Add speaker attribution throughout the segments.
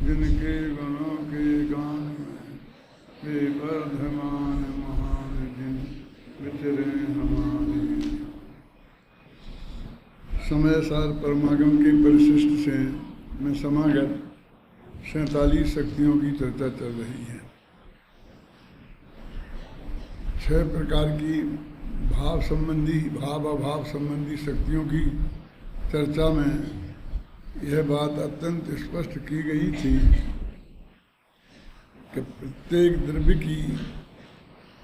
Speaker 1: जिनके गुणों के गान में वे वर्धमान महान जिन विचरे हमारे। समय सार परमागम के परिशिष्ट से में समागत 47 शक्तियों की चर्चा चल रही है। 6 प्रकार की भाव संबंधी भाव अभाव संबंधी शक्तियों की चर्चा में यह बात अत्यंत स्पष्ट की गई थी कि प्रत्येक द्रव्य की,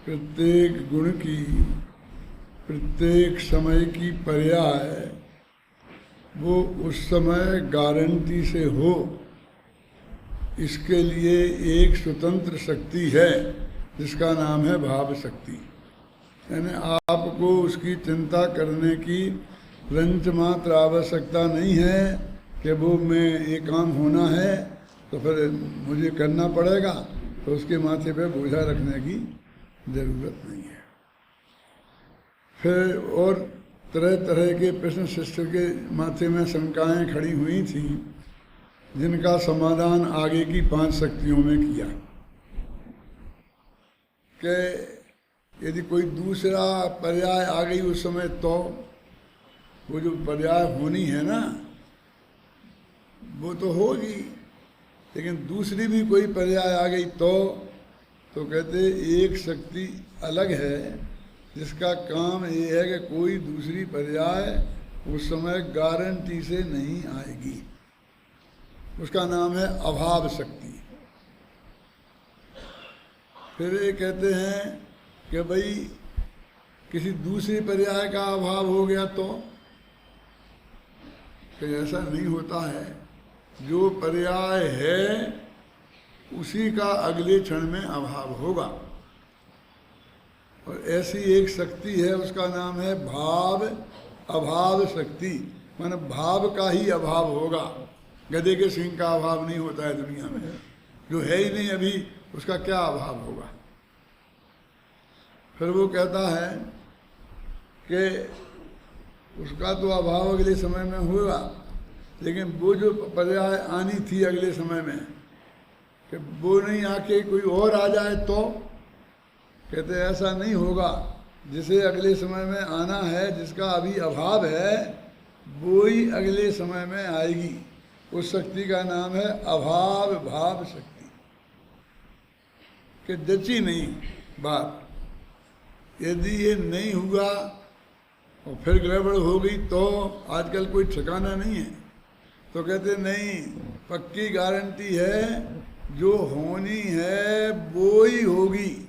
Speaker 1: प्रत्येक गुण की, प्रत्येक समय की पर्याय वो उस समय गारंटी से हो, इसके लिए एक स्वतंत्र शक्ति है जिसका नाम है भाव शक्ति। यानी आपको उसकी चिंता करने की रंच मात्र आवश्यकता नहीं है कि वो मैं ये काम होना है तो फिर मुझे करना पड़ेगा, तो उसके माथे पे बोझा रखने की ज़रूरत नहीं है। फिर और तरह तरह के प्रश्न शिष्य के माथे में शंकाएं खड़ी हुई थी, जिनका समाधान आगे की 5 शक्तियों में किया कि यदि कोई दूसरा पर्याय आ गई उस समय, तो वो जो पर्याय होनी है ना वो तो होगी, लेकिन दूसरी भी कोई पर्याय आ गई तो कहते एक शक्ति अलग है जिसका काम ये है कि कोई दूसरी पर्याय उस समय गारंटी से नहीं आएगी। उसका नाम है अभाव शक्ति। फिर ये कहते हैं कि भाई किसी दूसरी पर्याय का अभाव हो गया तो कि ऐसा नहीं होता है, जो पर्याय है उसी का अगले क्षण में अभाव होगा। और ऐसी एक शक्ति है, उसका नाम है भाव अभाव शक्ति। माने भाव का ही अभाव होगा, गधे के सींग का अभाव नहीं होता है दुनिया में, जो है ही नहीं अभी उसका क्या अभाव होगा। फिर वो कहता है कि उसका तो अभाव अगले समय में होगा, लेकिन वो जो पर्याय आनी थी अगले समय में कि वो नहीं आके कोई और आ जाए तो कहते ऐसा नहीं होगा। जिसे अगले समय में आना है, जिसका अभी अभाव है, वो ही अगले समय में आएगी। उस शक्ति का नाम है अभाव भाव शक्ति। कि जची नहीं बात, यदि ये नहीं हुआ और फिर गड़बड़ हो गई तो आजकल कोई ठिकाना नहीं है, तो कहते नहीं, पक्की गारंटी है, जो होनी है वो ही होगी।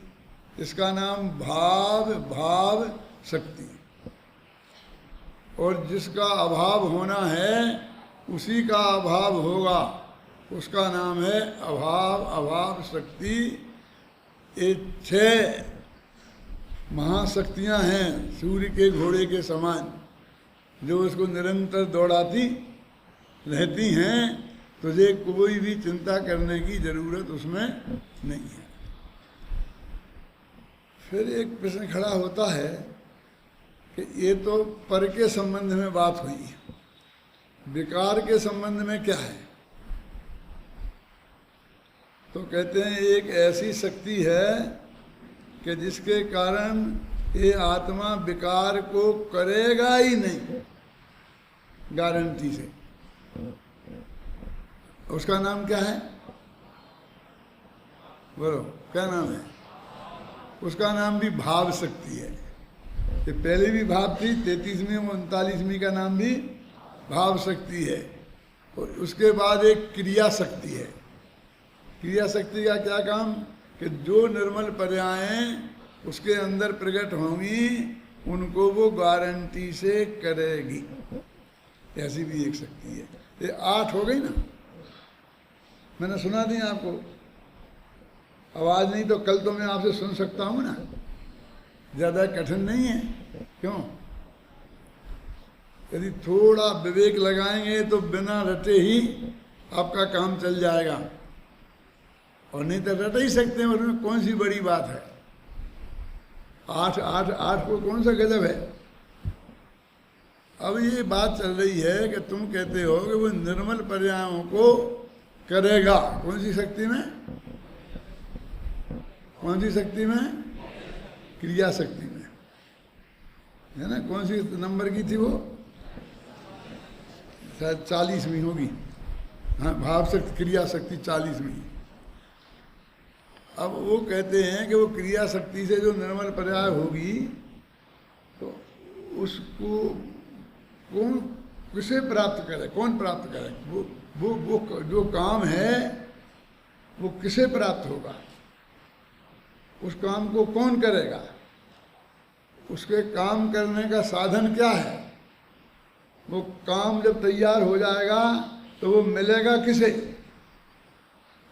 Speaker 1: इसका नाम भाव भाव शक्ति। और जिसका अभाव होना है उसी का अभाव होगा, उसका नाम है अभाव अभाव शक्ति। ये 6 महाशक्तियाँ हैं सूर्य के घोड़े के समान, जो उसको निरंतर दौड़ाती रहती हैं। तुझे कोई भी चिंता करने की जरूरत उसमें नहीं है। फिर एक प्रश्न खड़ा होता है कि ये तो पर के संबंध में बात हुई, विकार के संबंध में क्या है? तो कहते हैं एक ऐसी शक्ति है कि जिसके कारण ये आत्मा विकार को करेगा ही नहीं गारंटी से। उसका नाम क्या है? बोलो, क्या नाम है? उसका नाम भी भाव शक्ति है। ये पहले भी भाव थी, 33वीं और 39वीं का नाम भी भाव शक्ति है। और उसके बाद एक क्रिया शक्ति है। क्रिया शक्ति का क्या काम? कि जो निर्मल पर्यायें उसके अंदर प्रकट होंगी उनको वो गारंटी से करेगी। ऐसी भी एक शक्ति है। ये 8 हो गई ना, मैंने सुना दी आपको। आवाज़ नहीं तो कल तो मैं आपसे सुन सकता हूँ ना, ज़्यादा कठिन नहीं है। क्यों? यदि थोड़ा विवेक लगाएंगे तो बिना रटे ही आपका काम चल जाएगा, और नहीं तो रट ही सकते हैं, उसमें कौन सी बड़ी बात है। 8 8 8 को कौन सा गजब है। अब ये बात चल रही है कि तुम कहते हो कि वो निर्मल पर्यायों को करेगा। कौन सी शक्ति में? कौन सी शक्ति में? क्रिया शक्ति में, है ना। कौन सी नंबर की थी वो? शायद 40वीं होगी। हाँ, भाव शक्ति क्रिया शक्ति 40वीं। अब वो कहते हैं कि वो क्रिया शक्ति से जो निर्मल पर्याय होगी तो उसको कौन किसे प्राप्त करे? कौन प्राप्त करे? वो जो काम है वो किसे प्राप्त होगा? उस काम को कौन करेगा? उसके काम करने का साधन क्या है? वो काम जब तैयार हो जाएगा तो वो मिलेगा किसे?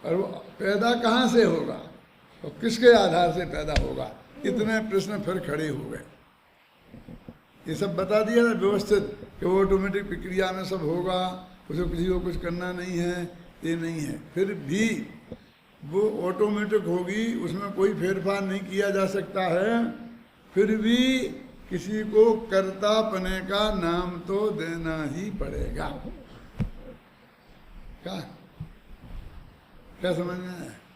Speaker 1: और वो पैदा कहाँ से होगा और किसके आधार से पैदा होगा? इतने प्रश्न फिर खड़े हो गए। ये सब बता दिया ना व्यवस्थित कि वो ऑटोमेटिक प्रक्रिया में सब होगा, उसको किसी को कुछ करना नहीं है, ये नहीं है। फिर भी वो ऑटोमेटिक होगी, उसमें कोई फेरफार नहीं किया जा सकता है। फिर भी किसी को कर्तापने का नाम तो देना ही पड़ेगा। क्या समझ में है?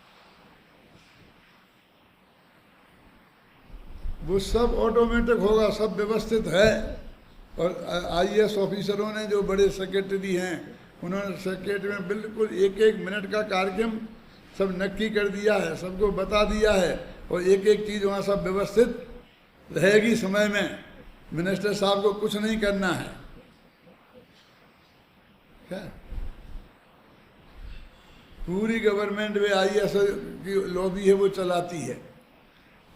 Speaker 1: वो सब ऑटोमेटिक होगा, सब व्यवस्थित है। और IAS ऑफिसरों ने, जो बड़े सेक्रेटरी हैं, उन्होंने सेक्रेटरी में बिल्कुल एक एक मिनट का कार्यक्रम सब नक्की कर दिया है, सबको बता दिया है। और एक एक चीज़ वहाँ सब व्यवस्थित रहेगी समय में। मिनिस्टर साहब को कुछ नहीं करना है। क्या पूरी गवर्नमेंट में IAS की लॉबी है, वो चलाती है।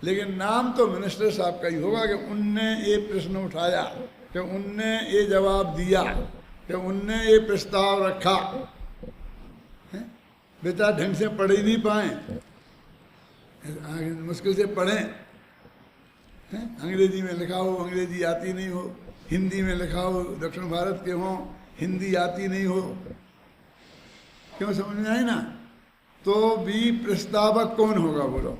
Speaker 1: लेकिन नाम तो मिनिस्टर साहब का ही होगा कि उनने ये प्रश्न उठाया, कि उनने ये जवाब दिया, कि उनने ये प्रस्ताव रखा। बेटा ढंग से पढ़ ही नहीं पाए, मुश्किल से पढ़ें। अंग्रेजी में लिखा हो, अंग्रेजी आती नहीं हो, हिंदी में लिखा हो, दक्षिण भारत के हों, हिंदी आती नहीं हो, क्यों? समझ में आई ना? तो भी प्रस्तावक कौन होगा बोलो?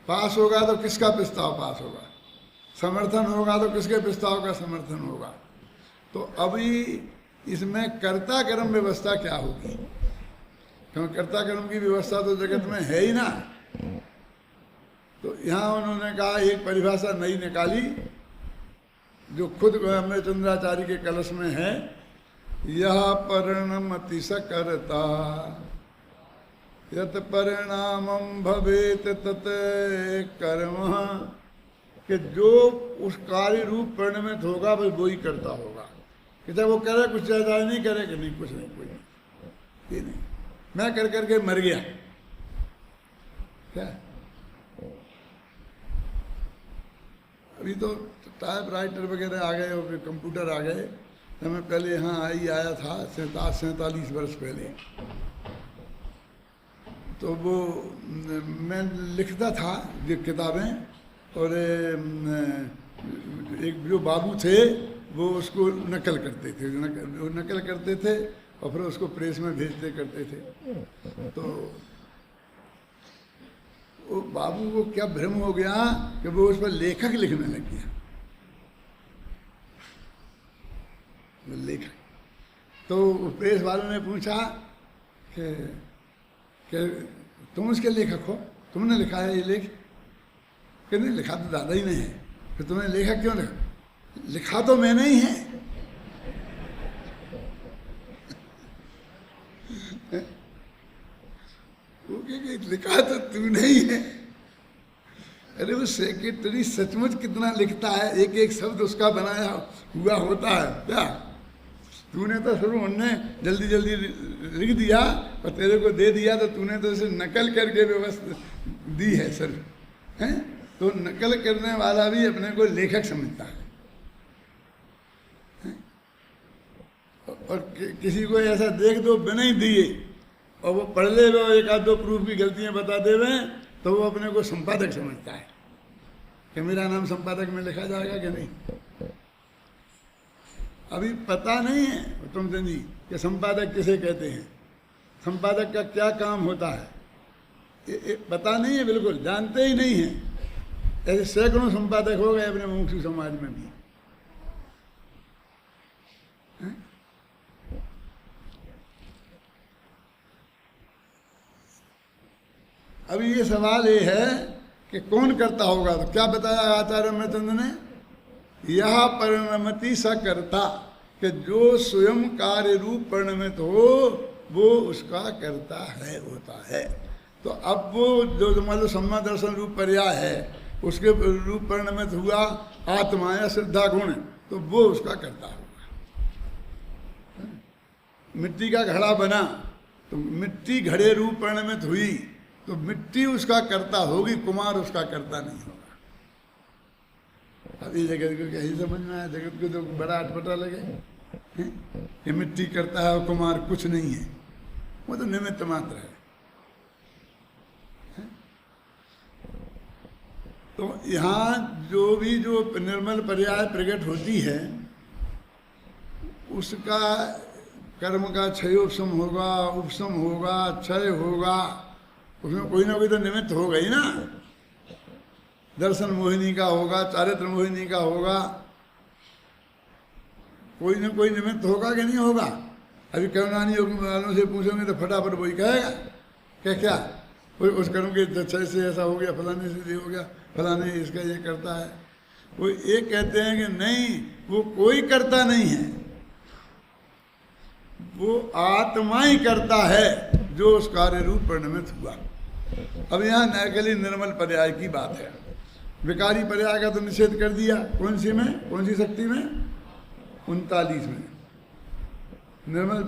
Speaker 1: पास होगा तो किसका प्रस्ताव पास होगा? समर्थन होगा तो किसके प्रस्ताव का समर्थन होगा? तो अभी इसमें कर्ता कर्म व्यवस्था क्या होगी? क्योंकि कर्ता कर्म की व्यवस्था तो जगत में है ही ना। तो यहाँ उन्होंने कहा, एक परिभाषा नई निकाली जो खुद अमृतचंद्राचार्य के कलश में है, यह परिणमति सकर्ता यत परिणामम भवेत तत कर्म, कि जो उस कार्य रूप परिणमित होगा बस वो ही करता होगा। कि चाहे वो करे कुछ, चाहे नहीं करे कि नहीं, कुछ नहीं, कोई नहीं, ये नहीं। मैं कर करके मर गया, क्या? अभी तो टाइप राइटर वगैरह आ गए और फिर कंप्यूटर आ गए। तो मैं पहले यहाँ आया था 47 वर्ष पहले। तो वो मैं लिखता था जो किताबें, और एक जो बाबू थे वो उसको नकल करते थे, नकल करते थे और फिर उसको प्रेस में भेजते करते थे। तो वो बाबू को क्या भ्रम हो गया कि वो उस पर लेखक लिखने लग गया, लेखक। तो प्रेस वालों ने पूछा कि तुम उसके लेखक हो, तुमने लिखा है ये लेख? कि नहीं, लिखा तो दादा ही ने है। फिर तुमने लेखक क्यों लिखा? लिखा तो मैंने ही है। वो लिखा तो तूने ही है। अरे वो सेक्रेटरी सचमुच कितना लिखता है, एक एक शब्द उसका बनाया हुआ होता है क्या? तूने तो शुरू उनने जल्दी जल्दी लिख दिया और तेरे को दे दिया, तो तूने तो उसे नकल करके व्यवस्था दी है सर, हैं? तो नकल करने वाला भी अपने को लेखक समझता है। और किसी को ऐसा देख दो बिना ही दिए और वो पढ़ ले लो, एक आध दो प्रूफ की गलतियां बता दे रहे, तो वो अपने को संपादक समझता है कि मेरा नाम संपादक में लिखा जाएगा कि नहीं। अभी पता नहीं है तुमसे जी कि संपादक किसे कहते हैं, संपादक का क्या काम होता है, ये पता नहीं है, बिल्कुल जानते ही नहीं है। ऐसे सैकड़ों संपादक हो गए अपने मुमुक्षु समाज में भी। अभी ये सवाल ये है कि कौन करता होगा, तो क्या बताया आचार्य अमृतचंद्र ने, यह परिणमति स कर्ता, कि जो स्वयं कार्य रूप परिणमित हो वो उसका कर्ता है, होता है। तो अब वो जो मान लो सम्मा दर्शन रूप पर्याय है, उसके रूप परिणमित हुआ आत्मा या श्रद्धा गुण, तो वो उसका कर्ता होगा। मिट्टी का घड़ा बना तो मिट्टी घड़े रूप परिणमित हुई, तो मिट्टी उसका कर्ता होगी, कुमार उसका कर्ता नहीं होगा। अब ये जगत को यही समझ में आया, जगत को तो बड़ा अटपटा लगे ये मिट्टी करता है और कुमार कुछ नहीं है, वो तो निमित्त मात्र है। तो यहाँ जो भी जो निर्मल पर्याय प्रकट होती है उसका कर्म का क्षयोपशम होगा, उपशम होगा, क्षय होगा, उसमें कोई ना कोई तो निमित्त होगा ही ना। दर्शन मोहिनी का होगा, चारित्र मोहिनी का होगा, कोई ना कोई निमित्त होगा कि नहीं होगा। अभी करुणानी योग वालों से पूछोगे तो फटाफट वही कहेगा कि क्या उस कर्म के क्षय से ऐसा हो गया, फलाने से ये हो गया, फलाने इसका ये करता है। वो एक कहते हैं कि नहीं, वो कोई करता नहीं है, वो आत्मा ही करता है जो उस कार्य रूप परिणमित हुआ। अब यहाँ नैकली निर्मल पर्याय की बात है। विकारी पर्याय का तो निषेध कर दिया, कौन सी में, कौन सी शक्ति में, 39 में। निर्मल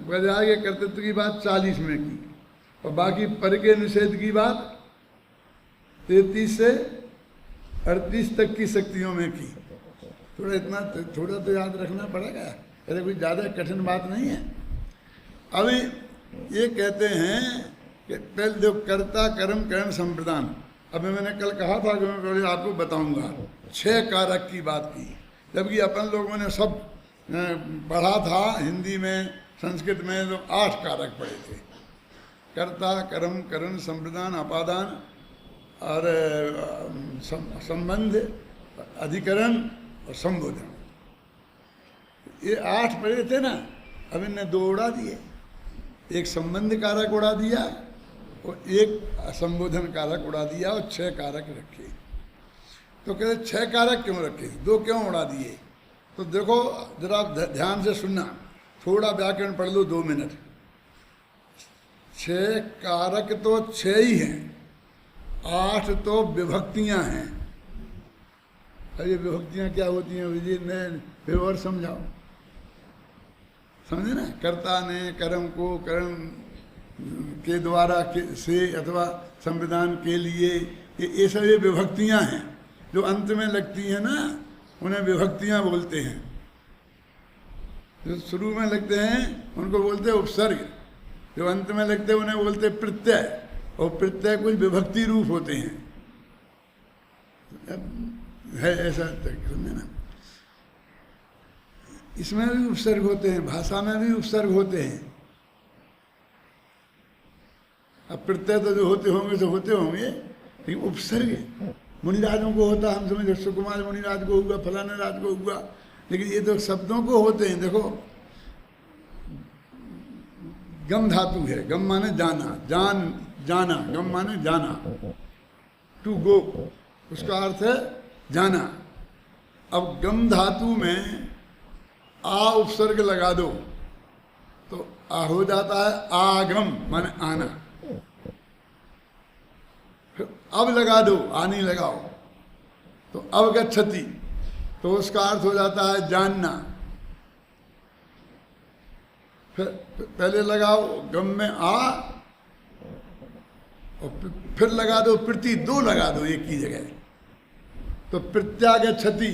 Speaker 1: पर्याय के कर्तृत्व की बात 40 में की, और बाकी पर के निषेध की बात 33 से 38 तक की शक्तियों में की। थोड़ा तो याद रखना पड़ेगा, ऐसे कोई ज़्यादा कठिन बात नहीं है। अभी ये कहते हैं कि पहले जो कर्ता कर्म करण संप्रदान, अभी मैंने कल कहा था कि मैं पहले आपको बताऊंगा 6 कारक की बात की, जबकि अपन लोगों ने सब पढ़ा था हिंदी में, संस्कृत में, तो 8 कारक पढ़े थे। कर्ता कर्म करण संप्रदान अपादान और संबंध अधिकरण और संबोधन, ये 8 पढ़े थे ना। अब इनने 2 उड़ा दिए, एक संबंध कारक उड़ा दिया और एक संबोधन कारक उड़ा दिया और 6 कारक रखे। तो कहते 6 कारक क्यों रखे, 2 क्यों उड़ा दिए। तो देखो जरा ध्यान से सुनना, थोड़ा व्याकरण पढ़ लो 2 मिनट। 6 कारक तो 6 ही हैं, 8 तो विभक्तियां हैं। अरे विभक्तियां क्या होती हैं विजय ने फिर और समझाओ, समझे ना। कर्ता ने कर्म को कर्म के द्वारा से अथवा संविधान के लिए, ये सब ये विभक्तियां हैं जो अंत में लगती हैं ना, उन्हें विभक्तियां बोलते हैं। जो शुरू में लगते हैं उनको बोलते हैं उपसर्ग, जो अंत में लगते हैं उन्हें बोलते हैं प्रत्यय, और प्रत्यय कुछ विभक्ति रूप होते हैं, है ऐसा समझे ना। इसमें भी उपसर्ग होते हैं, भाषा में भी उपसर्ग होते हैं। अब प्रत्यय तो जो होते होंगे तो होते होंगे, लेकिन उपसर्ग मुनिराजों को होता, हम समझे सुकुमार मुनिराज को हुआ, फलाने राज को हुआ, लेकिन ये तो शब्दों को होते हैं। देखो गम धातु है, गम माने जाना, जाना, गम माने जाना, टू गो, उसका अर्थ है जाना। अब गम धातु में आ उपसर्ग लगा दो तो आ हो जाता है आगम माने आना। अब लगा दो, आ नहीं लगाओ तो अवगच्छति, तो उसका अर्थ हो जाता है जानना। पहले लगाओ गम में आ और फिर लगा दो प्रति, 2 लगा दो एक की जगह, तो प्रत्यागच्छति,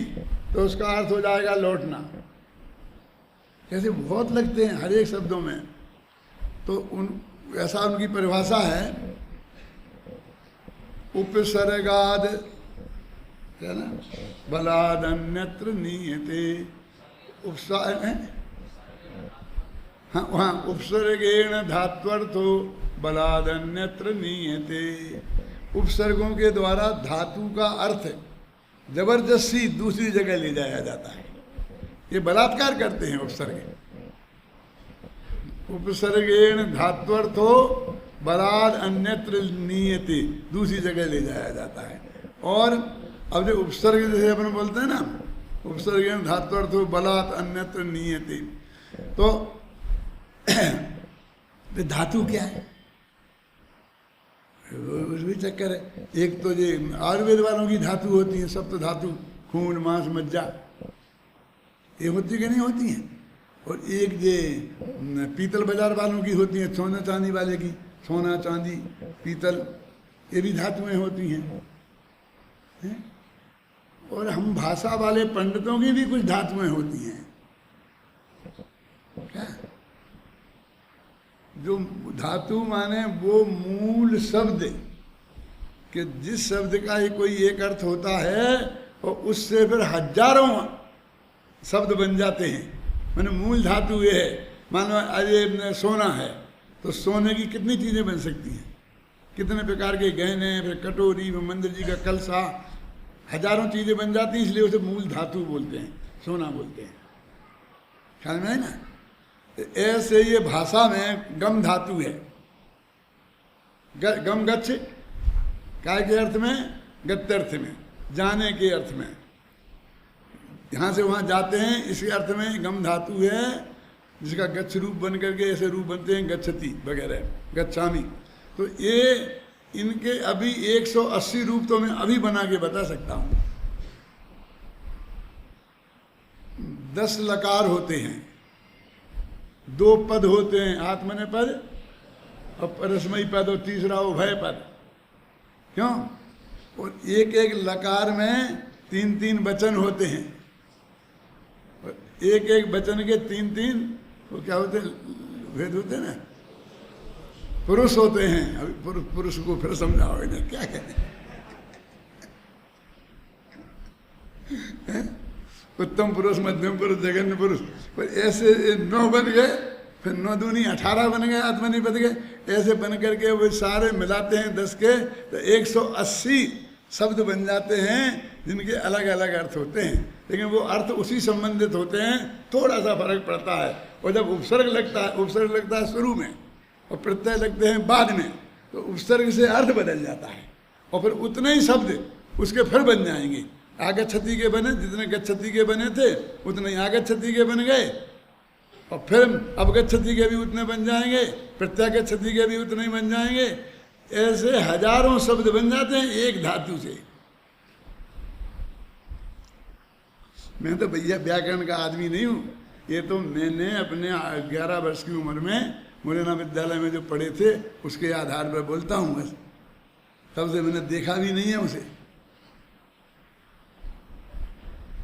Speaker 1: तो उसका अर्थ हो जाएगा लौटना। ऐसे बहुत लगते हैं हर एक शब्दों में, तो ऐसा उनकी परिभाषा है। उपसर्गाद है ना, बलाद अन्यत्र नीयते, हाँ वहाँ उपसर्गेण धात्वर्थो बलाद अन्यत्र नीयते। उपसर्गों के द्वारा धातु का अर्थ जबरदस्ती दूसरी जगह ले जाया जाता है, ये बलात्कार करते हैं उपसर्ग। उपसर्गेण धात्वर्थो बलाद अन्यत्र नीयते, दूसरी जगह ले जाया जाता है। और अब जो उपसर्ग जैसे अपन बोलते हैं ना, उपसर्ग धातु अर्थ बलात् अन्यत्र नीयते, तो धातु क्या है, उस भी चक्कर है। एक तो ये आयुर्वेद वालों की धातु होती है, सब तो धातु, खून मांस मज्जा, ये होती कि नहीं होती हैं। और एक ये पीतल बाजार वालों की होती है, सोना चांदी वाले की, सोना चांदी पीतल, ये भी धातुएं होती हैं। और हम भाषा वाले पंडितों की भी कुछ धातुएं होती हैं। क्या? जो धातु माने वो मूल शब्द, कि जिस शब्द का ही कोई एक अर्थ होता है और उससे फिर हजारों शब्द बन जाते हैं। माने मूल धातु ये है, मानो अरे सोना है तो सोने की कितनी चीजें बन सकती हैं, कितने प्रकार के गहने, फिर कटोरी, मंदिर जी का कलसा, हजारों चीजें बन जाती हैं, इसलिए उसे मूल धातु बोलते हैं, सोना बोलते हैं। ख्याल में है ना? ऐसे ये भाषा में गम धातु है। गम गच्छ काय के अर्थ में, गत्यर्थ में, जाने के अर्थ में, यहाँ से वहाँ जाते हैं, इसके अर्थ में गम धातु है, जिसका गच्छ रूप बन करके ऐसे रूप बनते हैं, गच्छति वगैरह, गच्छामि। तो ये इनके अभी 180 रूप तो मैं अभी बना के बता सकता हूँ। 10 लकार होते हैं, 2 पद होते हैं, आत्मने पद और परस्मयी पद, और तीसरा उभय पद। क्यों? और एक एक लकार में 3-3 वचन होते हैं, और एक एक वचन के 3-3 वो क्या होते हैं, भेद होते हैं ना, पुरुष होते हैं। अभी पुरुष को फिर समझाओगे ना, क्या कहते हैं, उत्तम पुरुष, मध्यम पुरुष, जघन्य पुरुष। पर ऐसे 9 बन गए, फिर 9 दूनी 18 बन गए, आत्मनिपद गए, ऐसे बन करके वो सारे मिलाते हैं 10 के, तो 180 शब्द बन जाते हैं, जिनके अलग अलग अर्थ होते हैं, लेकिन वो अर्थ उसी संबंधित होते हैं, थोड़ा सा फर्क पड़ता है। और जब उपसर्ग लगता है शुरू में और प्रत्यय लगते हैं बाद में, तो उपसर्ग से अर्थ बदल जाता है, और फिर उतने ही शब्द उसके फिर बन जाएंगे। आगच्छति के बने, जितने गच्छति के बने थे उतने ही आगच्छति के बन गए, और फिर अवगच्छति के भी उतने बन जाएंगे, प्रत्यागच्छति के भी उतने ही बन जाएंगे। ऐसे हजारों शब्द बन जाते हैं एक धातु से। मैं तो भैया व्याकरण का आदमी नहीं हूँ, ये तो मैंने अपने 11 वर्ष की उम्र में मुरैना विद्यालय में जो पढ़े थे उसके आधार पर बोलता हूँ बस, तब से मैंने देखा भी नहीं है उसे।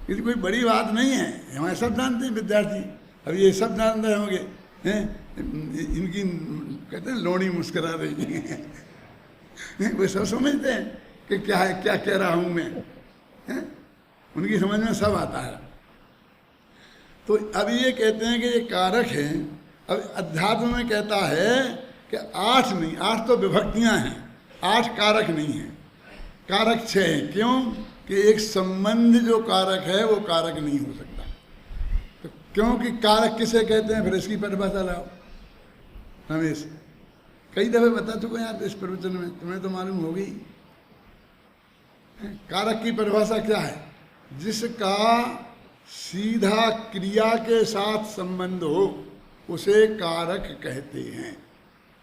Speaker 1: ये कोई बड़ी बात नहीं है, हमारे सब जानते हैं विद्यार्थी, अब ये सब जान रहे होंगे हैं, इनकी कहते हैं लोणी मुस्कुरा रही है, वो सब समझते हैं कि क्या है, क्या कह रहा हूँ मैं, हैं? उनकी समझ में सब आता है। तो अब ये कहते हैं कि ये कारक है। अब अध्यात्म में कहता है कि 8 नहीं, 8 तो विभक्तियां हैं, 8 कारक नहीं है, कारक 6 हैं। क्यों? कि एक संबंध जो कारक है वो कारक नहीं हो सकता। तो क्योंकि कारक किसे कहते हैं, फिर इसकी परिभाषा लाओ। रमेश कई दफे बता चुके हैं आप इस प्रवचन में, तुम्हें तो मालूम होगी। कारक की परिभाषा क्या है? जिसका सीधा क्रिया के साथ संबंध हो उसे कारक कहते हैं।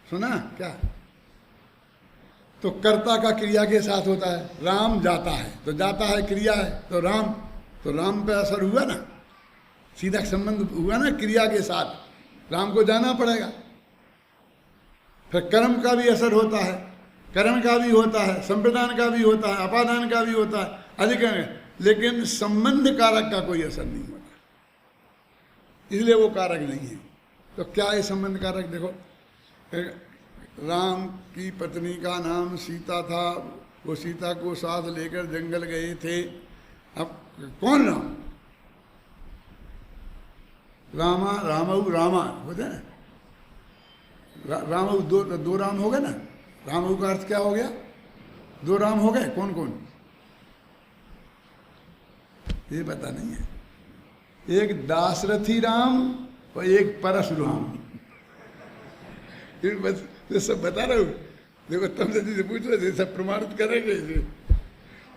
Speaker 1: सुना क्या? तो कर्ता का क्रिया के साथ होता है, राम जाता है तो जाता है क्रिया है, तो राम पे असर हुआ ना, सीधा संबंध हुआ ना क्रिया के साथ, राम को जाना पड़ेगा। फिर कर्म का भी असर होता है, करण का भी होता है, संप्रदान का भी होता है, अपादान का भी होता है, अधिकरण, लेकिन संबंध कारक का कोई असर नहीं होता, इसलिए वो कारक नहीं है। तो क्या है संबंध कारक? देखो, राम की पत्नी का नाम सीता था, वो सीता को साथ लेकर जंगल गए थे। अब कौन राम? रामऊ रामा होते ना, रामऊ दो राम हो गए ना। रामऊ का अर्थ क्या हो गया? 2 राम हो गए। कौन कौन? ये पता नहीं है। एक दाशरथी राम और एक परशुराम। ये सब बता रहा हूँ। देखो तुम से पूछ रहे सब प्रमाणित करेंगे।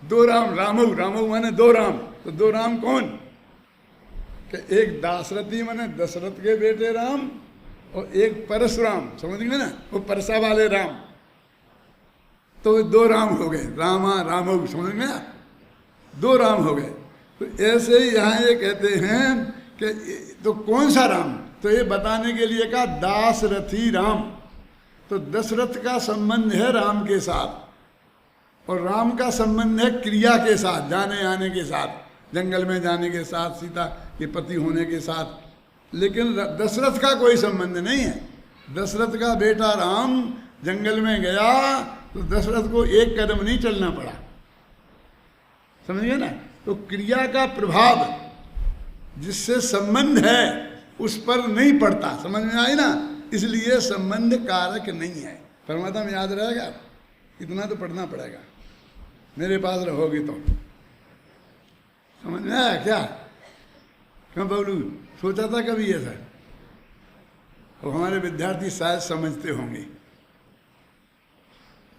Speaker 1: दो राम, रामऊ, रामऊ माने दो राम। तो दो राम कौन? कि एक दाशरथी माने दशरथ के बेटे राम, और एक परशुराम, समझ गए ना, वो परसा वाले राम। तो दो राम हो गए, रामा रामऊ, समझ गए ना, दो राम हो गए। तो ऐसे ही यहाँ ये कहते हैं कि तो कौन सा राम? तो ये बताने के लिए कहा दाशरथी राम। तो दशरथ का संबंध है राम के साथ, और राम का संबंध है क्रिया के साथ, जाने आने के साथ, जंगल में जाने के साथ, सीता के पति होने के साथ। लेकिन दशरथ का कोई संबंध नहीं है। दशरथ का बेटा राम जंगल में गया तो दशरथ को एक कदम नहीं चलना पड़ा, समझिए ना। तो क्रिया का प्रभाव जिससे संबंध है उस पर नहीं पड़ता, समझ में आई ना। इसलिए संबंध कारक नहीं है। परमात्मा में याद रहेगा, इतना तो पढ़ना पड़ेगा, मेरे पास रहोगे तो। समझ में आया क्या? क्यों बबलू, सोचा था कभी ये था? और हमारे विद्यार्थी शायद समझते होंगे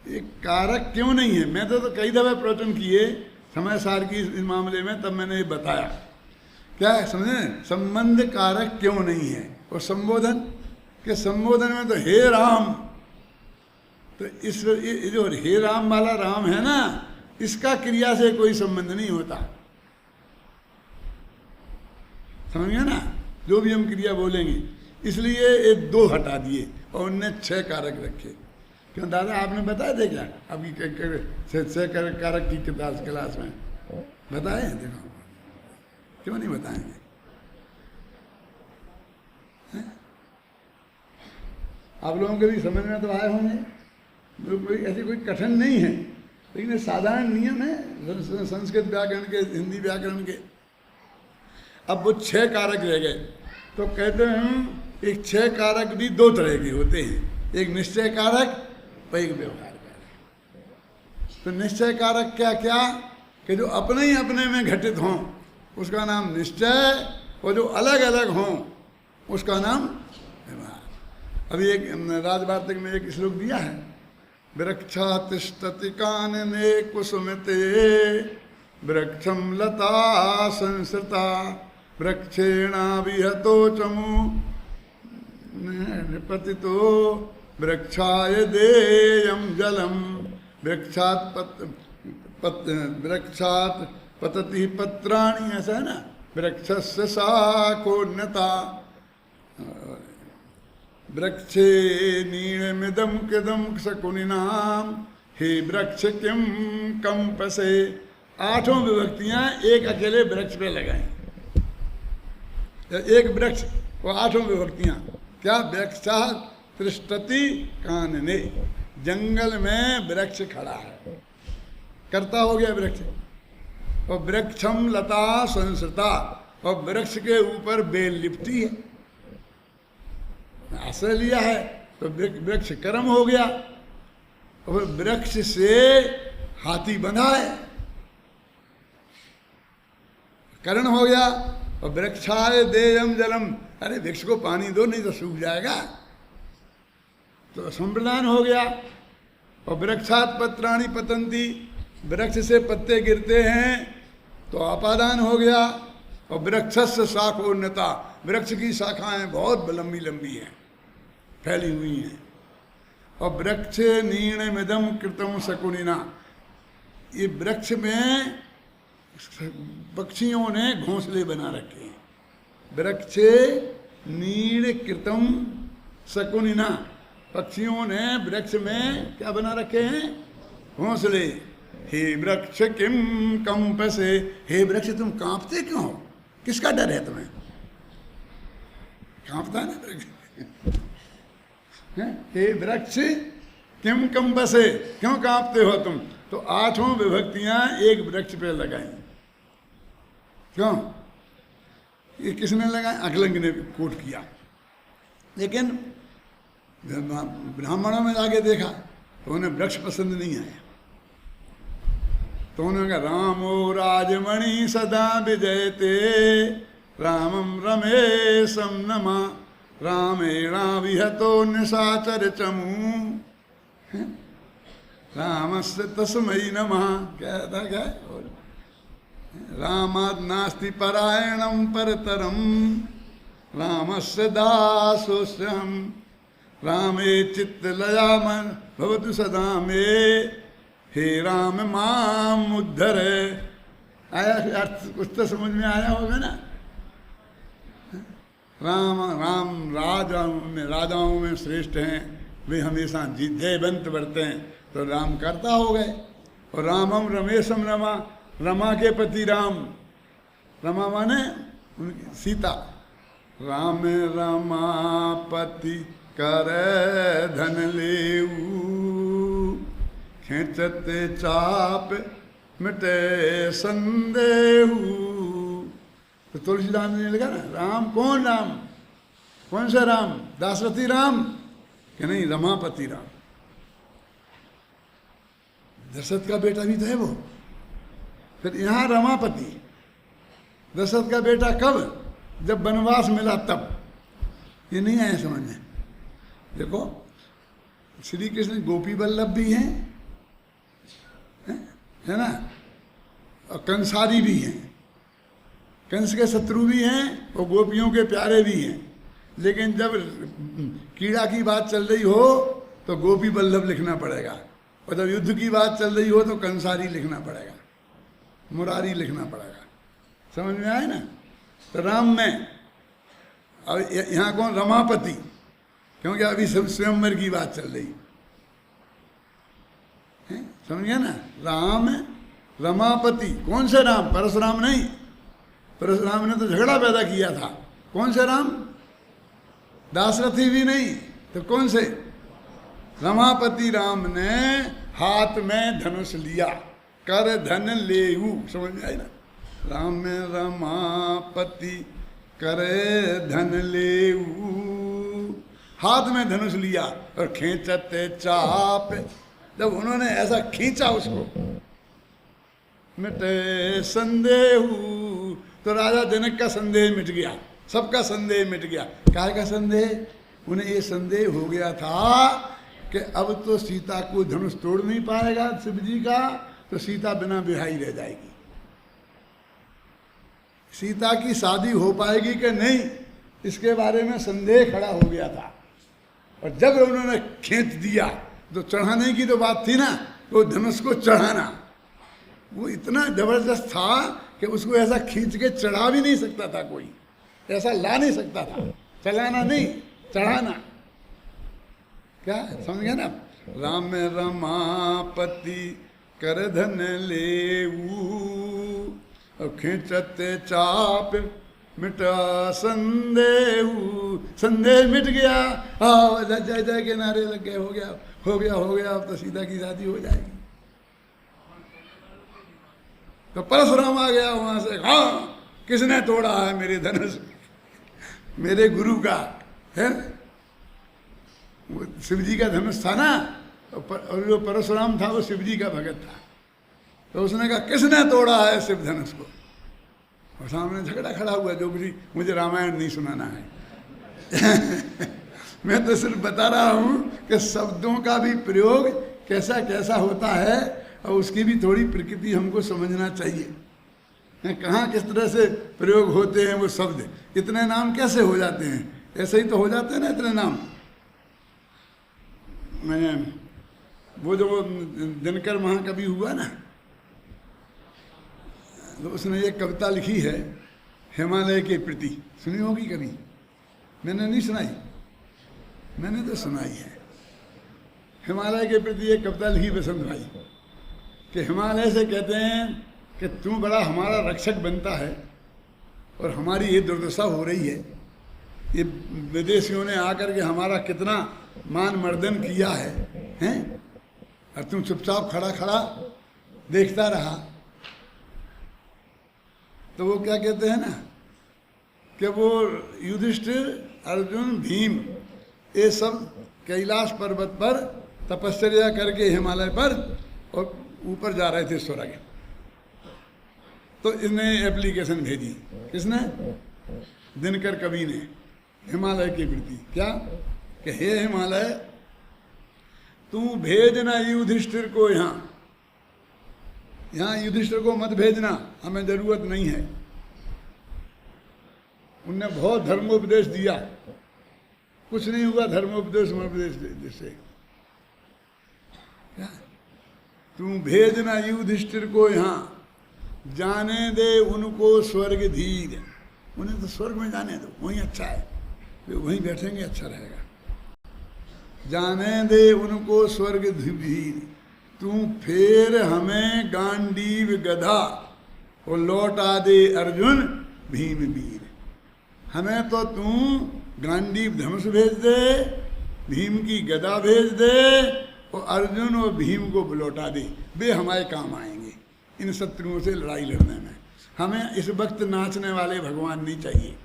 Speaker 1: ये कारक क्यों नहीं है। मैं तो कई दफे प्रवचन किए समय सार की इस मामले में, तब मैंने ये बताया क्या है, समझे, संबंध कारक क्यों नहीं है। और संबोधन के संबोधन में तो हे राम, तो इस जो हे राम वाला राम है ना, इसका क्रिया से कोई संबंध नहीं होता, समझ गए ना। जो भी हम क्रिया बोलेंगे, इसलिए ये दो हटा दिए और उनने 6 कारक रखे। क्यों दादा, आपने बताया थे क्या आपकी 6 कारक की क्लास में बताए हैं? देखो, क्यों नहीं बताएंगे? आप लोगों के भी समझ में तो आए होंगे, कोई ऐसी कोई कठिन नहीं है, लेकिन ये साधारण नियम है संस्कृत व्याकरण के, हिंदी व्याकरण के। अब वो 6 कारक रह गए, तो कहते हैं एक 6 कारक भी 2 तरह के होते हैं, एक निश्चय कारक और एक व्यवहार कारक। तो निश्चय कारक क्या क्या? कि जो अपने ही अपने में घटित हों उसका नाम निश्चय, और जो अलग अलग हों उसका नाम व्यवहार। अभी एक राजवार्तिक में एक श्लोक दिया है, वृक्षा तिष्ठति कानने कुसुमते वृक्षम लता संसृता वृक्षेणा विहतो चमु निपतितो वृक्षाय देयं जलम वृक्षात् पतति पत्राणि, ऐसा है ना, वृक्षस्य शाखोन्नता वृक्षे नीणमिदं कृदं शकुनिनां हे वृक्ष किं कंपसे। 8 विभक्तियां एक अकेले वृक्ष पे लगाएं, एक वृक्ष वो 8 विभक्तियां क्या? वृक्षा तिष्ठति कानने, जंगल में वृक्ष खड़ा है, करता हो गया वृक्ष। और वृक्षम लता संसृता, और वृक्ष के ऊपर बेल लिपटी है, आश्रय लिया है, तो वृक्ष कर्म हो गया। और वृक्ष से हाथी बंधा है, करण हो गया। और वृक्षाय देयम जलम, अरे वृक्ष को पानी दो नहीं तो सूख जाएगा, तो संप्रदान हो गया। और वृक्षात् पत्राणि पतंती, वृक्ष से पत्ते गिरते हैं तो अपादान हो गया। और वृक्षस्य शाखोन्नता, वृक्ष की शाखाएं बहुत लंबी लंबी हैं, फैली हुई हैं। और वृक्षे नीणमिदं कृतं शकुनिना, ये वृक्ष में पक्षियों ने घोंसले बना रखे हैं। वृक्षे नीण कृतं शकुनिना, पक्षियों ने वृक्ष में क्या बना रखे हैं? घोंसले। हे वृक्ष किम कंपसे, हे वृक्ष तुम कांपते क्यों हो? किसका डर है तुम्हें? कांपता है ना वृक्ष। हे वृक्ष किम कंपसे, क्यों कांपते हो तुम? तो 8 विभक्तियां एक वृक्ष पे लगाई। क्यों? ये किसने लगाया? अकलंग ने कोट किया। लेकिन ब्राह्मणों में जाके देखा तो उन्हें वृक्ष पसंद नहीं आया, तो उन्होंने कहा रामो राजमणि सदा विजयते रामम रमेशम नमा। रामेणाविहतो निशाचर चमू रामस्य तस्मै नमः। क्या था क्या? रामात् नास्ति परायणं परतरं रामस्य दासोऽस्म्यहं रामे चित्तलयामन् भवतु सदा मे हे राम माम उद्धर। आया अर्थ? कुछ तो समझ में आया होगा ना। राम राम राजाओं में श्रेष्ठ हैं, वे हमेशा जयवंत बढ़ते हैं, तो राम करता हो गए। और रामम रमेशम रमा, रमा के पति राम, रमा माने उनकी सीता। राम रमापति कर धन लेऊ खींचते चाप मिटे संदेहू। तो तुलसीदास ने लिखा ना, राम कौन राम? कौन सा राम? दाशरथी राम कि नहीं? रमापति राम। दशरथ का बेटा भी तो है वो। फिर यहाँ रमापति, दशरथ का बेटा कब? जब वनवास मिला तब। ये नहीं आया समझ में। देखो श्री कृष्ण गोपी वल्लभ भी हैं, है ना, और कंसारी भी हैं, कंस के शत्रु भी हैं और गोपियों के प्यारे भी हैं। लेकिन जब कीड़ा की बात चल रही हो तो गोपी वल्लभ लिखना पड़ेगा, और जब युद्ध की बात चल रही हो तो कंसारी लिखना पड़ेगा, मुरारी लिखना पड़ेगा। समझ में आए ना? तो राम में, अब यहाँ कौन? रमापति, क्योंकि अभी सब स्वयंवर की बात चल रही है। समझ गया ना? राम रमापति। कौन से राम? परशुराम नहीं। परशुराम ने तो झगड़ा पैदा किया था। कौन से राम? दाशरथी भी नहीं, तो कौन से? रमापति राम ने हाथ में धनुष लिया, कर धन लेहू। समझ में आई ना? राम में रमापति करे धन लेऊ, हाथ में धनुष लिया और खींचते चाप। जब उन्होंने ऐसा खींचा उसको, मिटे संदेहू, तो राजा जनक का संदेह मिट गया, सबका संदेह मिट गया। काहे का संदेह? उन्हें ये संदेह हो गया था कि अब तो सीता को धनुष तोड़ नहीं पाएगा शिव जी का, तो सीता बिना विवाही रह जाएगी। सीता की शादी हो पाएगी कि नहीं, इसके बारे में संदेह खड़ा हो गया था। और जब उन्होंने खींच दिया, तो चढ़ाने की तो बात थी ना, वो धनुष को चढ़ाना, वो इतना जबरदस्त था कि उसको ऐसा खींच के चढ़ा भी नहीं सकता था कोई, ऐसा ला नहीं सकता था। चलाना नहीं, चढ़ाना। क्या समझ गया ना? राम में रमापति कर धन लेऊ और खींचते चाप मिटा संदेहू। संदेह मिट गया। हाँ, जय जय के नारे लग गए, हो गया हो गया हो गया, अब तो सीता की शादी हो जाएगी। तो परशुराम आ गया वहां से, हाँ किसने तोड़ा है मेरे धनुष? मेरे गुरु का है, वो शिव जी का धनुष था ना, और जो परशुराम था वो शिव जी का भगत था। तो उसने कहा किसने तोड़ा है शिव धनुष को? और सामने झगड़ा खड़ा हुआ। जो भी, मुझे रामायण नहीं सुनाना है मैं तो सिर्फ बता रहा हूँ कि शब्दों का भी प्रयोग कैसा कैसा होता है, और उसकी भी थोड़ी प्रकृति हमको समझना चाहिए। कहाँ किस तरह से प्रयोग होते हैं वो शब्द। इतने नाम कैसे हो जाते हैं? ऐसे ही तो हो जाते हैं ना इतने नाम। मैंने वो जो दिनकर महाकवि हुआ ना, तो उसने एक कविता लिखी है हिमालय के प्रति। सुनी होगी कभी? मैंने नहीं सुनाई, मैंने तो सुनाई है। हिमालय के प्रति एक कविता लिखी बसंत भाई, कि हिमालय से कहते हैं कि तू बड़ा हमारा रक्षक बनता है और हमारी ये दुर्दशा हो रही है। ये विदेशियों ने आकर के हमारा कितना मान मर्दन किया है, हैं? और तुम चुपचाप खड़ा खड़ा देखता रहा। तो वो क्या कहते हैं ना, कि वो युधिष्ठिर, अर्जुन, भीम, ये सब कैलाश पर्वत पर तपश्चर्या करके हिमालय पर और ऊपर जा रहे थे स्वर्ग। तो इसने एप्लीकेशन भेजी। किसने? दिनकर कवि ने। हिमालय की वृत्ति क्या कि हे हिमालय, तू भेजना युधिष्ठिर को यहाँ युधिष्ठिर को मत भेजना, हमें जरूरत नहीं है। उनने बहुत धर्मोपदेश दिया, कुछ नहीं हुआ धर्मोपदेश से। क्या तू भेजना युधिष्ठिर को यहाँ, जाने दे उनको स्वर्ग धीर, उन्हें तो स्वर्ग में जाने दो, वहीं अच्छा है, वे वहीं बैठेंगे, अच्छा रहेगा। जाने दे उनको स्वर्ग धीर, तू फिर हमें गांडीव गधा और लौटा दे अर्जुन भीम वीर। हमें तो तू गांडीव धनुष भेज दे, भीम की गदा भेज दे और अर्जुन और भीम को लौटा दे, वे हमारे काम आएंगे इन शत्रुओं से लड़ाई लड़ने में। हमें इस वक्त नाचने वाले भगवान नहीं चाहिए,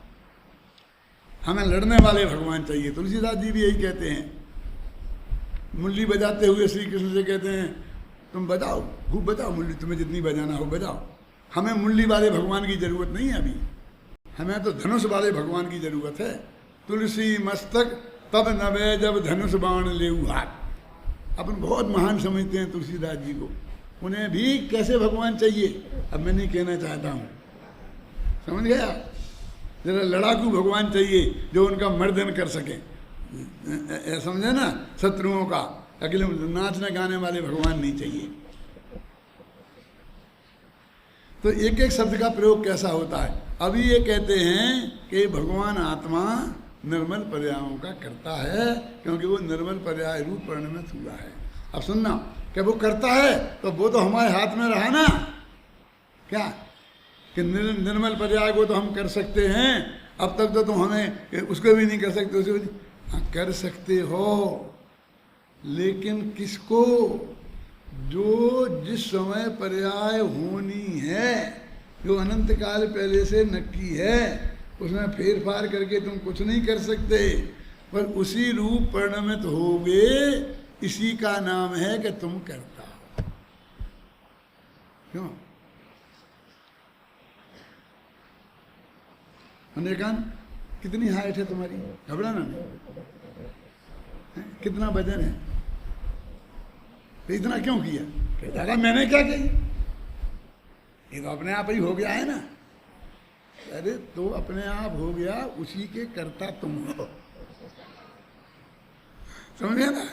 Speaker 1: हमें लड़ने वाले भगवान चाहिए। तुलसीदास जी भी यही कहते हैं, मुरली बजाते हुए श्री कृष्ण से कहते हैं तुम बजाओ, खूब बजाओ मुरली, तुम्हें जितनी बजाना हो बजाओ। हमें मुरली वाले भगवान की जरूरत नहीं है अभी, हमें तो धनुष वाले भगवान की जरूरत है। तुलसी मस्तक तब नवे जब धनुष बाण ले हाथ। अपन बहुत महान समझते हैं तुलसीदास जी को, उन्हें भी कैसे भगवान चाहिए अब मैं नहीं कहना चाहता हूँ, समझ गया। जरा लड़ाकू भगवान चाहिए जो उनका मर्दन कर सके, समझे ना, शत्रुओं का। अकेले नाचने गाने वाले भगवान नहीं चाहिए। तो एक एक शब्द का प्रयोग कैसा होता है। अभी ये कहते हैं कि भगवान आत्मा निर्मल पर्यायों का करता है, क्योंकि वो निर्मल पर्याय रूप परिणमित हुआ है। अब सुनना, क्या वो करता है तो वो तो हमारे हाथ में रहा ना, क्या कि निर्मल पर्याय को तो हम कर सकते हैं। अब तक तो तुम हमें उसको भी नहीं कर सकते, उसको भी हाँ कर सकते हो, लेकिन किसको, जो जिस समय पर्याय होनी है, जो अनंत काल पहले से नक्की है, उसमें फेर फार करके तुम कुछ नहीं कर सकते, पर उसी रूप परिणमित होगे, इसी का नाम है कि तुम करता हो। क्यों अनेकान, कितनी हाइट है तुम्हारी, घबराना नहीं, कितना वजन है, तो इतना क्यों किया, कहता मैंने क्या किया, ये तो अपने आप ही हो गया है ना। अरे तो अपने आप हो गया, उसी के कर्ता तुम हो, समझे ना।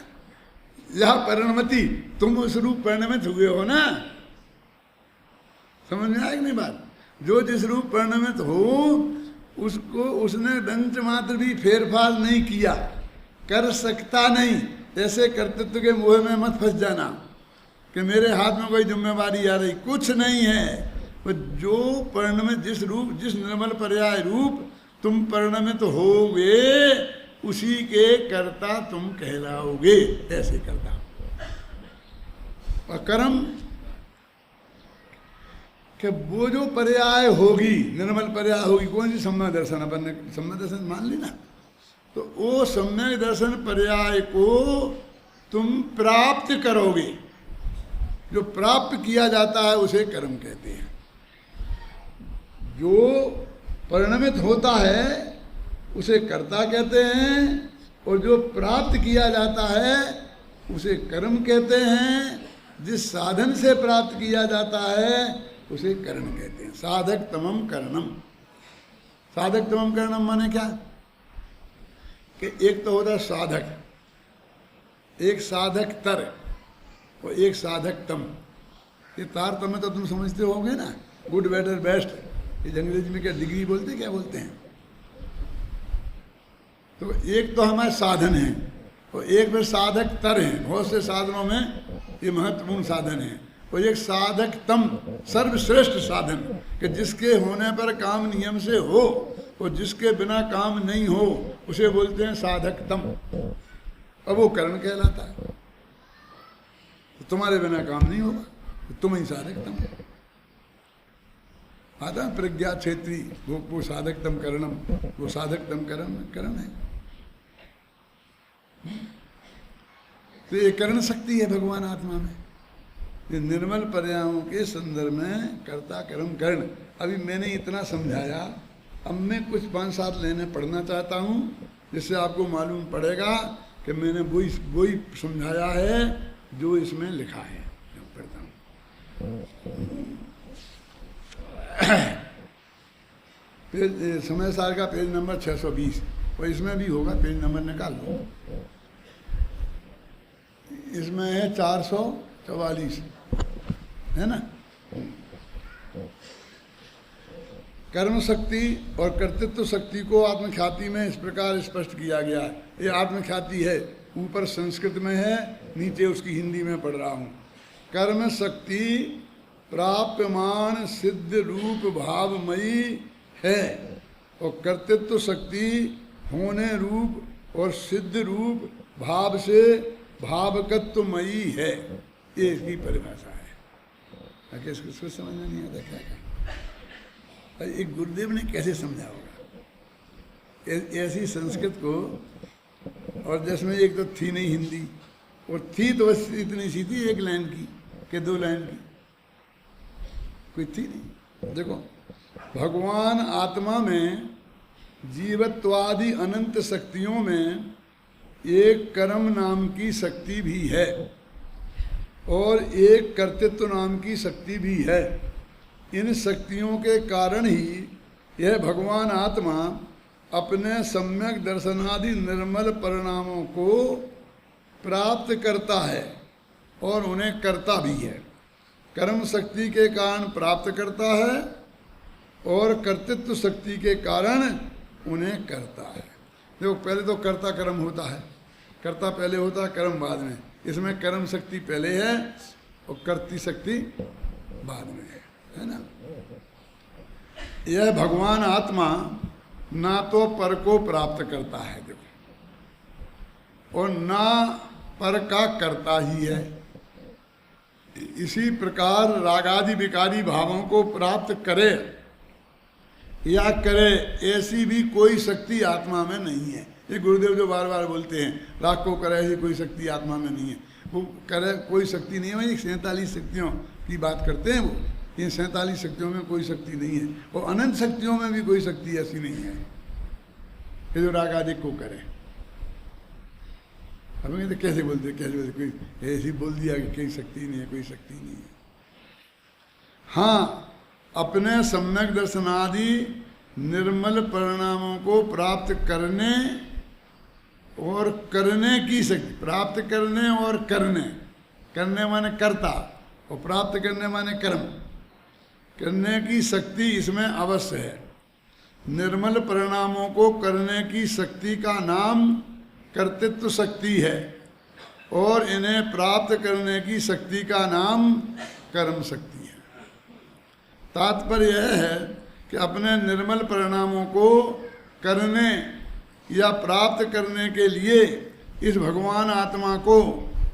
Speaker 1: यह परिणमति, तुम उस रूप परिणमित हुए हो ना, समझ में आएगी नहीं बात। जो जिस रूप परिणमित हो उसको उसने दंश मात्र भी फेरफार नहीं किया, कर सकता नहीं। ऐसे कर्तृत्व के मोह में मत फंस जाना कि मेरे हाथ में कोई जिम्मेवारी आ रही, कुछ नहीं है। वो जो परिणमित जिस रूप, जिस निर्मल पर्याय रूप तुम परिणमित होगे, उसी के कर्ता तुम कहलाओगे, ऐसे कर्ता। और कर्म कि वो जो पर्याय होगी, निर्मल पर्याय होगी, कौन सी सम्यक दर्शन, अपन ने सम्यक दर्शन मान ली ना, तो वो सम्यक दर्शन पर्याय को तुम प्राप्त करोगे। जो प्राप्त किया जाता है उसे कर्म कहते हैं। जो परिणमित होता है उसे कर्ता कहते हैं, और जो प्राप्त किया जाता है उसे कर्म कहते हैं। जिस साधन से प्राप्त किया जाता है उसे कर्ण कहते हैं। साधक तमम कर्णम। साधक तमम कर्णम माने क्या कि एक तो होता है साधक, एक साधक तर और एक साधक तम। ये तारतम्य तो तुम समझते होगे ना, गुड बेटर बेस्ट, ये अंग्रेजी में क्या डिग्री बोलते हैं, क्या बोलते हैं। तो एक तो हमारे साधन है और एक फिर साधक तर है। बहुत से साधनों में ये महत्वपूर्ण साधन है। और एक साधक तम, सर्वश्रेष्ठ साधन कि जिसके होने पर काम नियम से हो और जिसके बिना काम नहीं हो, उसे बोलते हैं साधक तम। अब वो कर्ण कहलाता है। तो तुम्हारे बिना काम नहीं होगा तो तुम ही साधक तम। आता प्रज्ञा क्षेत्री, वो साधक तम कर्णम, वो साधक तम कर्ण है। तो ये कर्ण शक्ति है भगवान आत्मा में। ये निर्मल पर्यायों के संदर्भ में कर्ता कर्म कर्ण। अभी मैंने इतना समझाया अब मैं कुछ 5-7 लाइनें पढ़ना चाहता हूँ, जिससे आपको मालूम पड़ेगा कि मैंने वही समझाया है जो इसमें लिखा है। पढ़ता हूँ। समय सार का पेज नंबर 620, और इसमें भी होगा, पेज नंबर निकाल लो। इसमें है 444, है ना। कर्म शक्ति और कर्तृत्व शक्ति को आत्मख्याति में इस प्रकार स्पष्ट किया गया है। ये आत्मख्याति है, ऊपर संस्कृत में है, नीचे उसकी हिंदी में पढ़ रहा हूँ। कर्म शक्ति प्राप्यमान सिद्ध रूप भावमयी है, और कर्तृत्व शक्ति होने रूप और सिद्ध रूप भाव से भावकत्वमयी है। ये इसकी परिभाषा है। इसको समझना नहीं आता क्या? एक गुरुदेव ने कैसे समझा होगा ऐसी संस्कृत को, और जिसमें एक तो थी नहीं हिंदी, और थी तो बस इतनी सी थी, 1 लाइन की कि 2 लाइन की, कोई थी नहीं। देखो, भगवान आत्मा में जीवत्वादि अनंत शक्तियों में एक कर्म नाम की शक्ति भी है, और एक कर्तृत्व नाम की शक्ति भी है। इन शक्तियों के कारण ही यह भगवान आत्मा अपने सम्यक दर्शनादि निर्मल परिणामों को प्राप्त करता है और उन्हें करता भी है। कर्म शक्ति के कारण प्राप्त करता है और कर्तृत्व शक्ति के कारण उन्हें करता है। देखो, पहले तो कर्ता कर्म होता है, कर्ता पहले होता है, कर्म बाद में। इसमें कर्म शक्ति पहले है और कर्ती शक्ति बाद में है ना। यह भगवान आत्मा ना तो पर को प्राप्त करता है, देखो, और ना पर का करता ही है। इसी प्रकार रागादि विकारी भावों को प्राप्त करे या करे, ऐसी भी कोई शक्ति आत्मा में नहीं है। ये गुरुदेव जो बार बार बोलते हैं, राग को करे ऐसी कोई शक्ति आत्मा में नहीं है। वो करे कोई शक्ति नहीं है, वही 47 शक्तियों की बात करते हैं वो। इन 47 शक्तियों में कोई शक्ति नहीं है, और अनंत शक्तियों में भी कोई शक्ति ऐसी नहीं है कि जो राग आदि को करे। अब तो कैसे बोलते कोई ऐसी बोल दिया कि कोई शक्ति नहीं है, कोई शक्ति नहीं है। हाँ, अपने सम्यक दर्शनादि निर्मल परिणामों को प्राप्त करने और करने की शक्ति, प्राप्त करने और करने माने कर्ता, और प्राप्त करने माने कर्म, करने की शक्ति इसमें अवश्य है। निर्मल परिणामों को करने की शक्ति का नाम कर्तृत्व शक्ति है, और इन्हें प्राप्त करने की शक्ति का नाम कर्म शक्ति है। तात्पर्य यह है कि अपने निर्मल परिणामों को करने या प्राप्त करने के लिए इस भगवान आत्मा को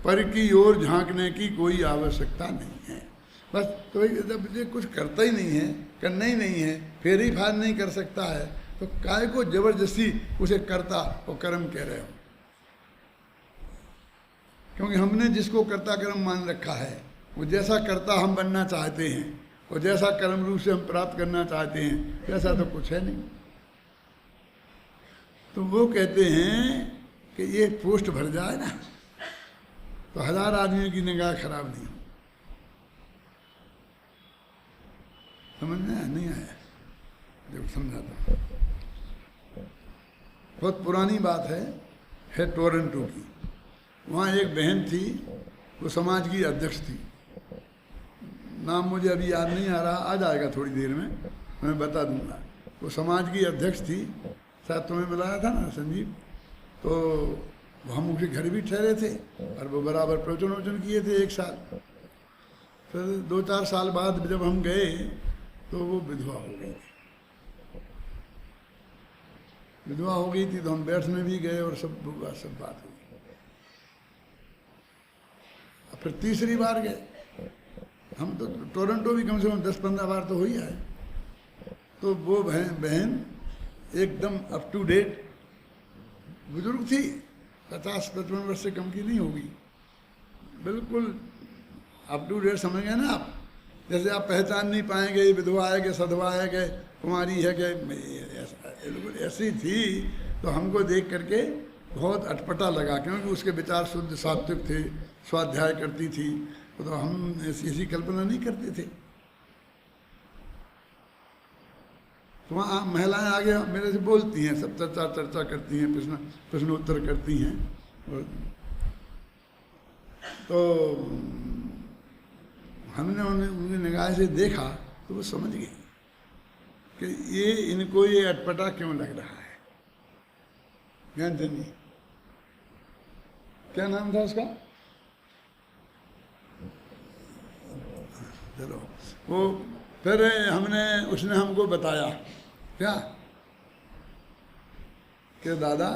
Speaker 1: पर की ओर झांकने की कोई आवश्यकता नहीं है। बस तो जब ये कुछ करता ही नहीं है, करना ही नहीं है, फेर ही फार नहीं कर सकता है, तो काय को जबरदस्ती उसे करता और कर्म कह रहे हो? क्योंकि हमने जिसको कर्ता कर्म मान रखा है, वो जैसा कर्ता हम बनना चाहते हैं और जैसा कर्म रूप से हम प्राप्त करना चाहते हैं, वैसा तो कुछ है नहीं। तो वो कहते हैं कि ये पोस्ट भर जाए ना, तो 1000 आदमियों की निगाह खराब नहीं हो। समझ में आया? नहीं आया? देखो समझाता हूँ। बहुत पुरानी बात है टोरंटो की। वहाँ एक बहन थी, वो समाज की अध्यक्ष थी। नाम मुझे अभी याद नहीं आ रहा, आ जाएगा थोड़ी देर में, मैं बता दूंगा। वो समाज की अध्यक्ष थी, शायद तुम्हें बताया था ना संजीव। तो हम उनके घर भी ठहरे थे और वो बराबर प्रवचन वचन किए थे 1 साल। फिर 2-4 साल बाद जब हम गए तो वो विधवा हो गई थी। विधवा हो गई थी तो हम बैठने भी गए और सब बात हुई। फिर तीसरी बार गए हम, तो टोरंटो भी कम से कम 10-15 बार तो हो ही आए। तो वो बहन एकदम अप टू डेट बुजुर्ग थी, 50-55 वर्ष से कम की नहीं होगी, बिल्कुल अप टू डेट। समझ गए ना आप? जैसे आप पहचान नहीं पाएंगे ये विधवा है कि सधवा है कि कुमारी है कि ऐसी थी, तो हमको देख करके बहुत अटपटा लगा, क्योंकि उसके विचार शुद्ध सात्विक थे, स्वाध्याय करती थी, तो हम ऐसी कल्पना नहीं करते थे। तो वहाँ महिलाएं आगे मेरे से बोलती हैं, सब चर्चा करती हैं, प्रश्नोत्तर करती हैं। तो हमने उनकी निगाह से देखा तो वो समझ गई कि इनको ये अटपटा क्यों लग रहा है। ज्ञानचंद जी, क्या नाम था उसका? चलो, वो फिर उसने हमको बताया क्या कि दादा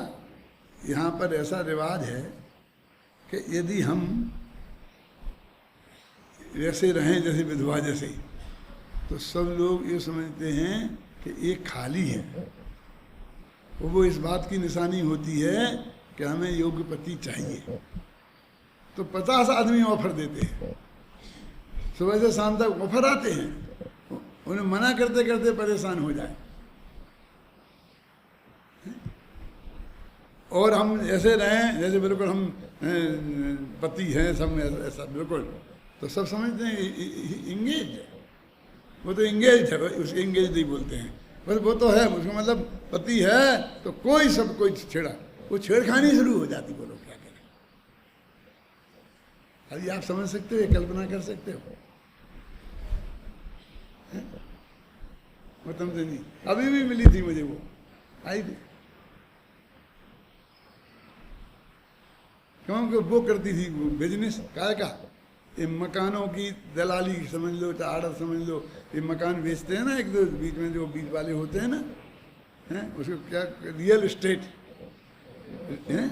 Speaker 1: यहाँ पर ऐसा रिवाज है कि यदि हम वैसे रहें जैसे विधवा जैसे, तो सब लोग ये समझते हैं कि एक खाली है, वो इस बात की निशानी होती है कि हमें योग्य पति चाहिए। तो 50 आदमी ऑफर देते हैं, सुबह से शाम तक ऑफर आते हैं, उन्हें मना करते करते परेशान हो जाए। और हम ऐसे रहें जैसे बिल्कुल हम पति हैं, सब ऐसा बिल्कुल, तो सब समझते हैं इंगेज है, वो तो इंगेज है, उसके इंगेज नहीं बोलते हैं, बस वो तो है, उसका मतलब पति है, तो कोई सब कोई छेड़ा, वो छेड़खानी शुरू हो जाती। बोलो क्या करें? अभी आप समझ सकते हो, कल्पना कर सकते हो? मतलब नहीं, अभी भी मिली थी मुझे, वो आई थी, क्योंकि वो करती थी बिजनेस काय का, ये मकानों की दलाली समझ लो, चार्टर समझ लो, ये मकान बेचते हैं ना, एक दो बीच में जो बीच वाले होते हैं ना, हैं उसको क्या, रियल एस्टेट हैं,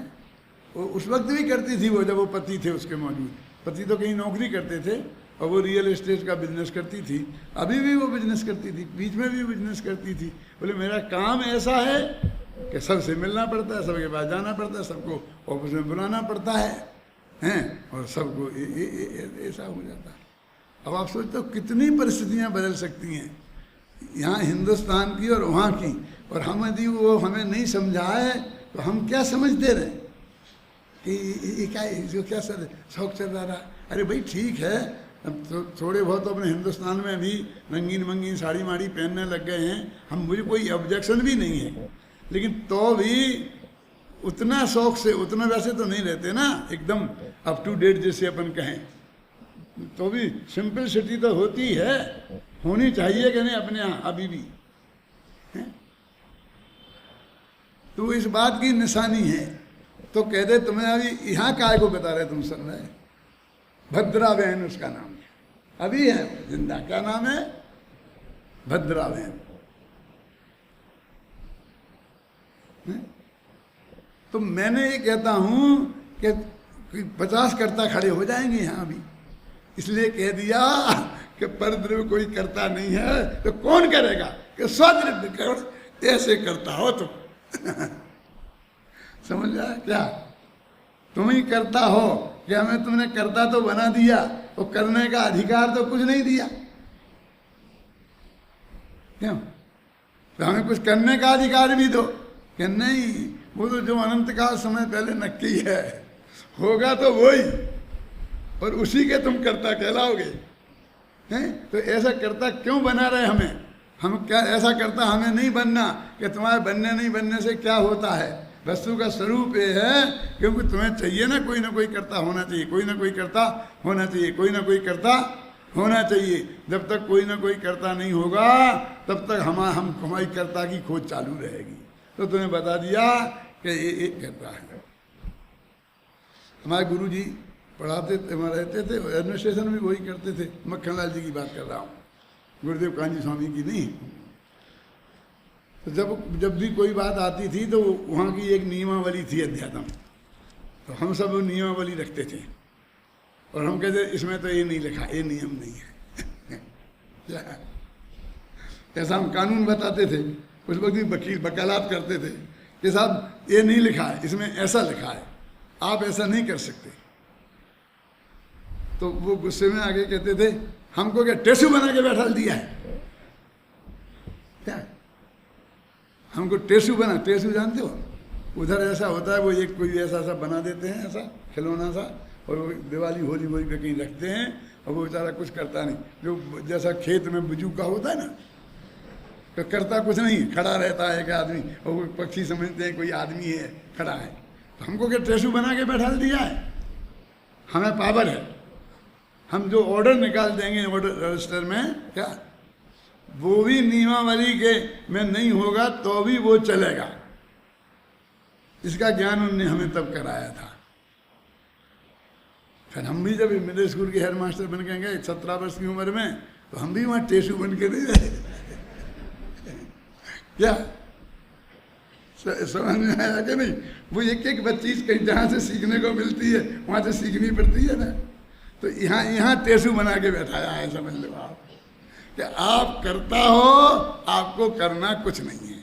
Speaker 1: वो उस वक्त भी करती थी वो, जब वो पति थे उसके मौजूद। पति तो कहीं नौकरी करते थे और वो रियल एस्टेट का बिजनेस करती थी। अभी भी वो बिजनेस करती थी, बीच में भी बिजनेस करती थी। बोले मेरा काम ऐसा है कि सबसे मिलना पड़ता है, सबके पास जाना पड़ता है, सबको ऑफिस में बुलाना पड़ता है, हैं, और सबको ऐसा हो जाता है। अब आप सोचते हो कितनी परिस्थितियाँ बदल सकती हैं यहाँ हिंदुस्तान की और वहाँ की, और हम यदि वो हमें नहीं समझाए तो हम क्या समझते रहे कि क्या इसको क्या शौक चल रहा। अरे भाई ठीक है, अब तो थोड़े बहुत अपने हिंदुस्तान में भी रंगीन मंगीन साड़ी माड़ी पहनने लग गए हैं, हम, मुझे कोई ऑब्जेक्शन भी नहीं है, लेकिन तो भी उतना शौक से, उतना वैसे तो नहीं रहते ना एकदम अप टू डेट जैसे अपन कहें, तो भी सिंपलिसिटी तो होती है, होनी चाहिए कि नहीं अपने यहाँ अभी भी है? तो इस बात की निशानी है। तो कह दे तुम्हें अभी यहाँ काय को बता रहे, तुम सुन रहे, भद्रा बहन उसका नाम है, अभी है जिंदा, क्या नाम है? भद्रा बहन। तो मैंने ये कहता हूं कि 50 कर्ता खड़े हो जाएंगे यहाँ भी, इसलिए कह दिया कि परद्रव्य कोई करता नहीं है तो कौन करेगा, कि स्वद्रव्य कर, ऐसे करता हो तुम। समझ रहा क्या? तुम ही करता हो कि हमें तुमने करता तो बना दिया, वो करने का अधिकार तो कुछ नहीं दिया, क्यों? तो हमें कुछ करने का अधिकार भी दो, कि नहीं वो तो जो अनंत काल समय पहले नक्की है, होगा तो वही, और उसी के तुम कर्ता कहलाओगे, हैं? तो ऐसा कर्ता क्यों बना रहे हमें? हम क्या ऐसा करता हमें नहीं बनना, कि तुम्हारे बनने नहीं बनने से क्या होता है? वस्तु का स्वरूप ये है, क्योंकि तुम्हें चाहिए ना कोई कर्ता होना चाहिए, कोई ना कोई कर्ता होना चाहिए, कोई ना कोई कर्ता होना चाहिए। जब तक कोई ना कोई कर्ता नहीं होगा तब तक हमारी कर्ता की खोज चालू रहेगी। तो तुम्हें बता दिया कि ये एक कर्ता है। हमारे गुरु जी पढ़ाते रहते थे, एडमिनिस्ट्रेशन भी वही करते थे। मक्खनलाल जी की बात कर रहा हूँ, गुरुदेव कांजी स्वामी की नहीं। तो जब भी कोई बात आती थी तो वहाँ की एक नियमावली थी अध्यात्म, तो हम सब वो नियमावली रखते थे, और हम कहते इसमें तो ये नहीं लिखा, ये नियम नहीं है। ऐसा हम कानून बताते थे। उस वक्त भी वकील वकालत करते थे कि साहब ये नहीं लिखा है, इसमें ऐसा लिखा है, आप ऐसा नहीं कर सकते। तो वो गुस्से में आगे कहते थे हमको क्या टेसू बना के बैठा दिया है क्या? हमको टेसू बना, टेसू जानते हो? उधर ऐसा होता है, वो एक कोई ऐसा सा बना देते हैं, ऐसा खिलौना सा, और वो दिवाली होली वोली पे कहीं रखते हैं, और वो बेचारा कुछ करता नहीं। जो जैसा खेत में बुजू का होता है ना, तो करता कुछ नहीं, खड़ा रहता है एक आदमी, और वो पक्षी समझते हैं कोई आदमी है खड़ा है। तो हमको क्या टेसू बना के बैठा दिया है? हमें पावर है, हम जो ऑर्डर निकाल देंगे ऑर्डर रजिस्टर में, क्या वो भी नियमावली के में नहीं होगा तो भी वो चलेगा। इसका ज्ञान उन्होंने हमें तब कराया था। फिर हम भी जब मिडिल स्कूल के हेड मास्टर बन के गए 17 वर्ष की उम्र में, तो हम भी वहाँ टेसू बन के नहीं रहे। क्या समझ में आया कि नहीं? वो एक एक चीज कहीं जहाँ से सीखने को मिलती है वहाँ से सीखनी पड़ती है ना। तो यहाँ टेसू बना के बैठाया है, समझ लो आप कि आप करता हो, आपको करना कुछ नहीं है।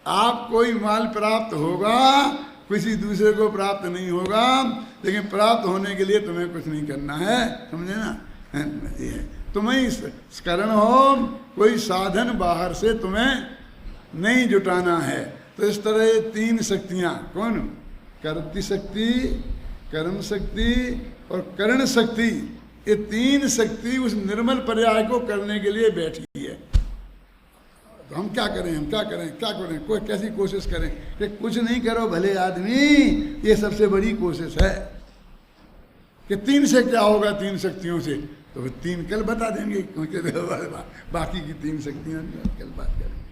Speaker 1: आप कोई माल प्राप्त होगा, किसी दूसरे को प्राप्त नहीं होगा, लेकिन प्राप्त होने के लिए तुम्हें कुछ नहीं करना है, समझे ना? ये तुम्हें कारण हो, कोई साधन बाहर से तुम्हें नहीं जुटाना है। तो इस तरह ये 3 शक्तियाँ, कौन? कर्ति शक्ति, कर्म शक्ति और करण शक्ति, ये 3 शक्ति उस निर्मल पर्याय को करने के लिए बैठी है। तो हम क्या करें, हम क्या करें, क्या करें, कोई कैसी कोशिश करें कि कुछ नहीं करो भले आदमी, ये सबसे बड़ी कोशिश है। कि 3 से क्या होगा, 3 शक्तियों से? तो 3 कल बता देंगे, क्योंकि बाकी की 3 शक्तियाँ कल बात करेंगे।